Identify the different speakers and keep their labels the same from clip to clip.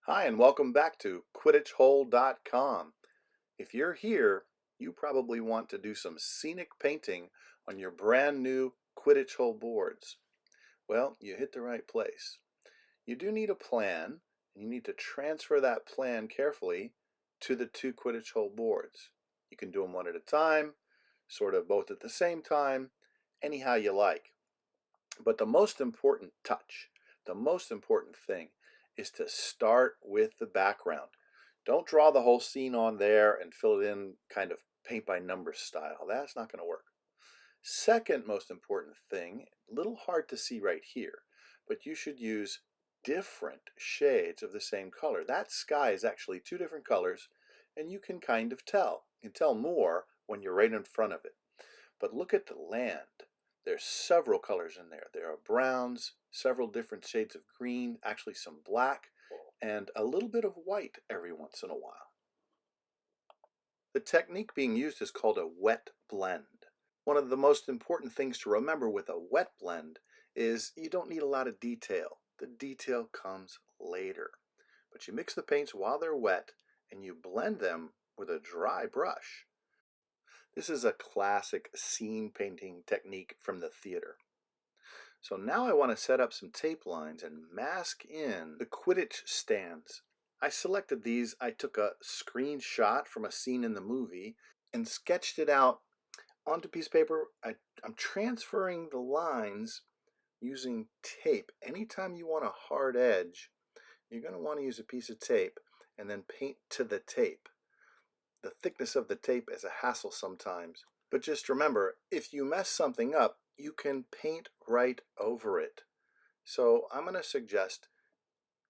Speaker 1: Hi, and welcome back to Quidditchhole.com. If you're here, you probably want to do some scenic painting on your brand new Quidditch Hole boards. Well, you hit the right place. You do need a plan, and you need to transfer that plan carefully to the two Quidditch Hole boards. You can do them one at a time, sort of both at the same time, anyhow you like. But the most important touch, the most important thing is to start with the background. Don't draw the whole scene on there and fill it in kind of paint by numbers style. That's not going to work. Second most important thing, a little hard to see right here, but you should use different shades of the same color. That sky is actually two different colors, and you can kind of tell. You can tell more when you're right in front of it. But look at the land. There's several colors in there. There are browns, several different shades of green, actually some black, and a little bit of white every once in a while. The technique being used is called a wet blend. One of the most important things to remember with a wet blend is you don't need a lot of detail. The detail comes later. But you mix the paints while they're wet and you blend them with a dry brush. This is a classic scene painting technique from the theater. So now I want to set up some tape lines and mask in the Quidditch stands. I selected these. I took a screenshot from a scene in the movie and sketched it out onto a piece of paper. I'm transferring the lines using tape. Anytime you want a hard edge, you're going to want to use a piece of tape and then paint to the tape. The thickness of the tape is a hassle sometimes, but just remember, if you mess something up, you can paint right over it. So I'm going to suggest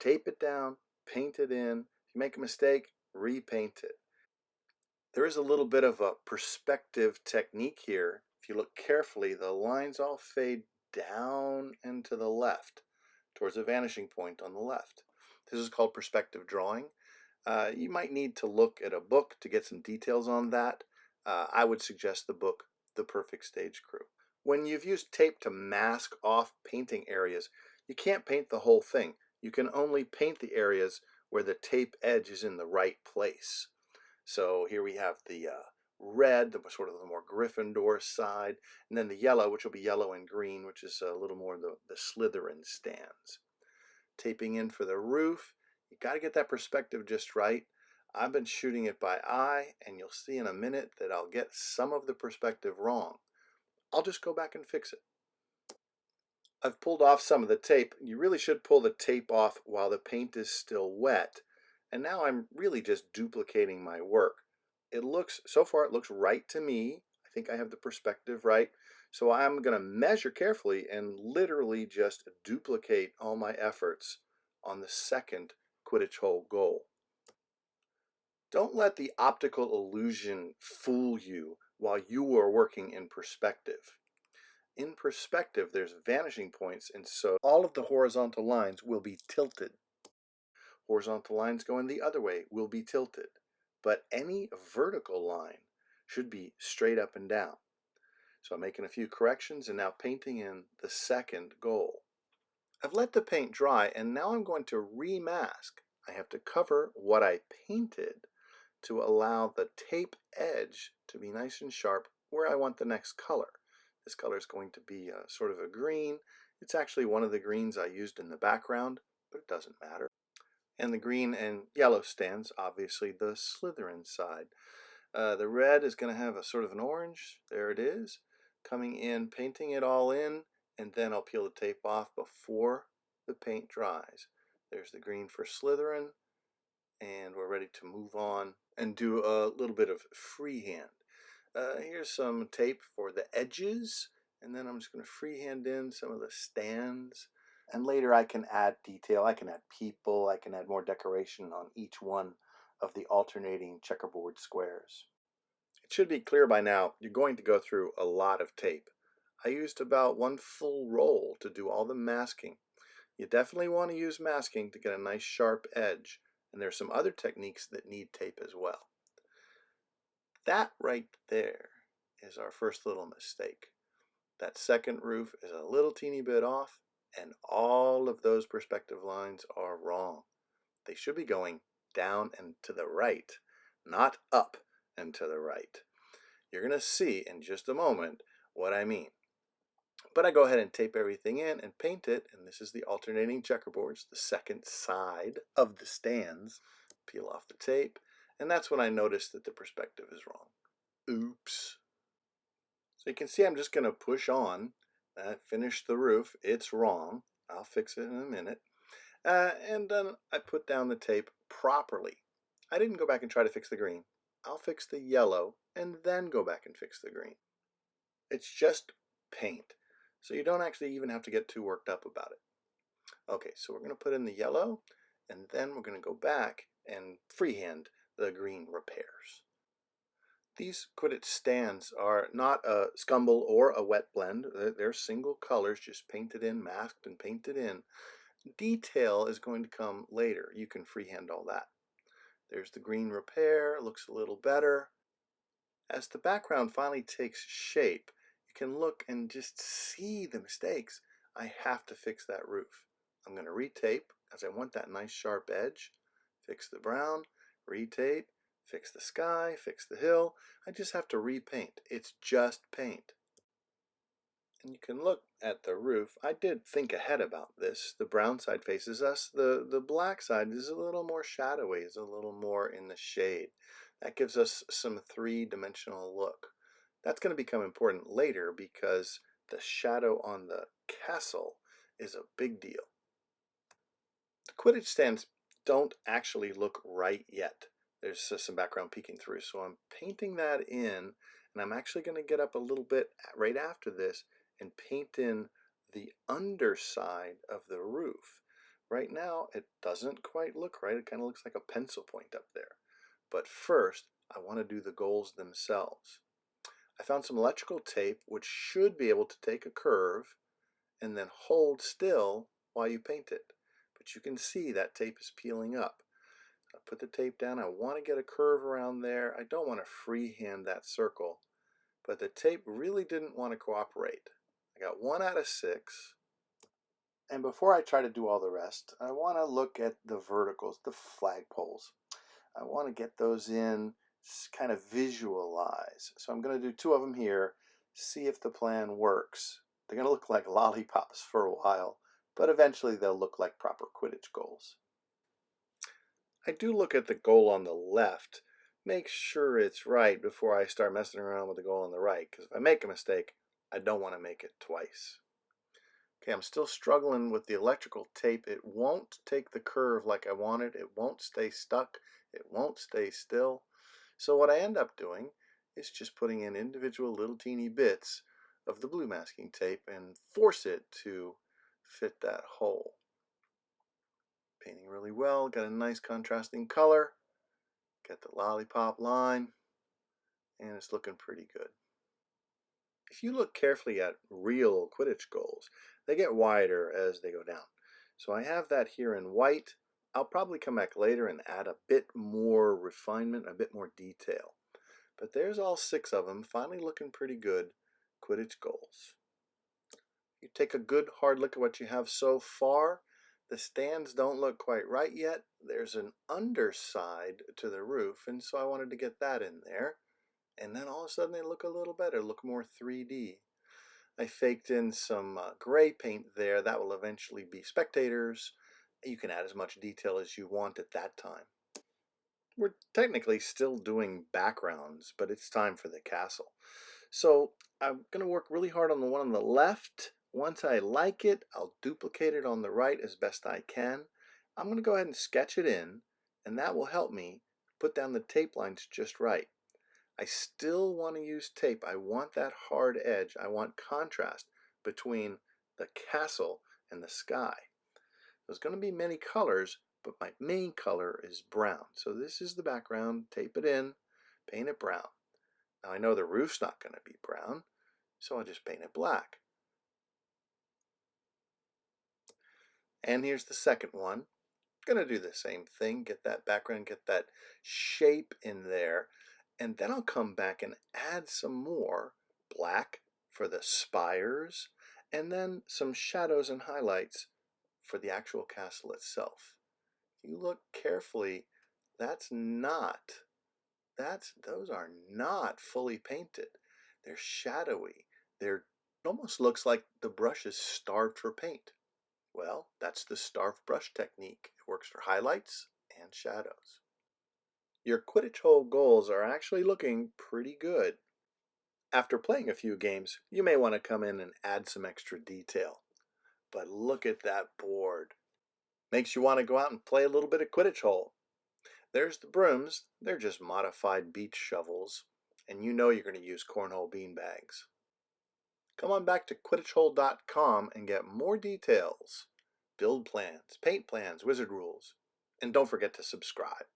Speaker 1: tape it down, paint it in. If you make a mistake, repaint it. There is a little bit of a perspective technique here. If you look carefully, the lines all fade down and to the left, towards a vanishing point on the left. This is called perspective drawing. You might need to look at a book to get some details on that. I would suggest the book, The Perfect Stage Crew. When you've used tape to mask off painting areas, you can't paint the whole thing. You can only paint the areas where the tape edge is in the right place. So here we have the red, the sort of the more Gryffindor side, and then the yellow, which will be yellow and green, which is a little more the Slytherin stands. Taping in for the roof. You got to get that perspective just right. I've been shooting it by eye, and you'll see in a minute that I'll get some of the perspective wrong. I'll just go back and fix it. I've pulled off some of the tape. You really should pull the tape off while the paint is still wet. And now I'm really just duplicating my work. So far it looks right to me. I think I have the perspective right. So I'm going to measure carefully and literally just duplicate all my efforts on the second Quidditch hole goal. Don't let the optical illusion fool you while you are working in perspective. In perspective, there's vanishing points, and so all of the horizontal lines will be tilted. Horizontal lines going the other way will be tilted, but any vertical line should be straight up and down. So I'm making a few corrections and now painting in the second goal. I've let the paint dry and now I'm going to remask. I have to cover what I painted to allow the tape edge to be nice and sharp where I want the next color. This color is going to be sort of a green. It's actually one of the greens I used in the background, but it doesn't matter. And the green and yellow stands, obviously the Slytherin side. The red is going to have a sort of an orange. There it is. Coming in, painting it all in, and then I'll peel the tape off before the paint dries. There's the green for Slytherin, and we're ready to move on and do a little bit of freehand. Here's some tape for the edges, and then I'm just going to freehand in some of the stands. And later I can add detail, I can add people, I can add more decoration on each one of the alternating checkerboard squares. It should be clear by now, you're going to go through a lot of tape. I used about one full roll to do all the masking. You definitely want to use masking to get a nice sharp edge, and there's some other techniques that need tape as well. That right there is our first little mistake. That second roof is a little teeny bit off, and all of those perspective lines are wrong. They should be going down and to the right, not up and to the right. You're going to see in just a moment what I mean. But I go ahead and tape everything in and paint it, and this is the alternating checkerboards, the second side of the stands. Peel off the tape, and that's when I noticed that the perspective is wrong. Oops. So you can see I'm just going to push on, finish the roof. It's wrong. I'll fix it in a minute. And then I put down the tape properly. I didn't go back and try to fix the green. I'll fix the yellow and then go back and fix the green. It's just paint. So you don't actually even have to get too worked up about it. Okay, so we're going to put in the yellow, and then we're going to go back and freehand the green repairs. These Quidditch stands are not a scumble or a wet blend. They're single colors, just painted in, masked and painted in. Detail is going to come later. You can freehand all that. There's the green repair, looks a little better. As the background finally takes shape, you can look and just see the mistakes. I have to fix that roof. I'm going to retape as I want that nice sharp edge. Fix the brown, retape, fix the sky, fix the hill. I just have to repaint. It's just paint. And you can look at the roof. I did think ahead about this. The brown side faces us. The black side is a little more shadowy, is a little more in the shade. That gives us some three-dimensional look. That's going to become important later because the shadow on the castle is a big deal. The Quidditch stands don't actually look right yet. There's some background peeking through, so I'm painting that in, and I'm actually going to get up a little bit right after this and paint in the underside of the roof. Right now, it doesn't quite look right. It kind of looks like a pencil point up there. But first, I want to do the goals themselves. I found some electrical tape which should be able to take a curve and then hold still while you paint it. But you can see that tape is peeling up. I put the tape down. I want to get a curve around there. I don't want to freehand that circle, but the tape really didn't want to cooperate. I got 1 out of 6. And before I try to do all the rest, I want to look at the verticals, the flagpoles. I want to get those in, kind of visualize. So I'm going to do 2 of them here, see if the plan works. They're going to look like lollipops for a while, but eventually they'll look like proper Quidditch goals. I do look at the goal on the left, make sure it's right before I start messing around with the goal on the right, because if I make a mistake, I don't want to make it twice. Okay, I'm still struggling with the electrical tape. It won't take the curve like I wanted. It won't stay stuck. It won't stay still. So what I end up doing is just putting in individual little teeny bits of the blue masking tape and force it to fit that hole. Painting really well, got a nice contrasting color, got the lollipop line, and it's looking pretty good. If you look carefully at real Quidditch goals, they get wider as they go down. So I have that here in white. I'll probably come back later and add a bit more refinement, a bit more detail. But there's all 6 of them, finally looking pretty good Quidditch goals. You take a good hard look at what you have so far. The stands don't look quite right yet. There's an underside to the roof, and so I wanted to get that in there. And then all of a sudden they look a little better, look more 3D. I faked in some gray paint there. That will eventually be spectators. You can add as much detail as you want at that time. We're technically still doing backgrounds, but it's time for the castle. So I'm going to work really hard on the one on the left. Once I like it, I'll duplicate it on the right as best I can. I'm going to go ahead and sketch it in, and that will help me put down the tape lines just right. I still want to use tape. I want that hard edge. I want contrast between the castle and the sky. There's going to be many colors, but my main color is brown. So this is the background. Tape it in, paint it brown. Now I know the roof's not going to be brown, so I'll just paint it black. And here's the second one. Going to do the same thing. Get that background, get that shape in there. And then I'll come back and add some more black for the spires, and then some shadows and highlights for the actual castle itself. You look carefully, that's not, those are not fully painted. They're shadowy. They're almost looks like the brush is starved for paint. Well, that's the starved brush technique. It works for highlights and shadows. Your Quidditch hole goals are actually looking pretty good. After playing a few games, you may want to come in and add some extra detail. But look at that board. Makes you want to go out and play a little bit of Quidditch hole. There's the brooms. They're just modified beach shovels. And you know you're going to use cornhole beanbags. Come on back to Quidditchhole.com and get more details. Build plans, paint plans, wizard rules. And don't forget to subscribe.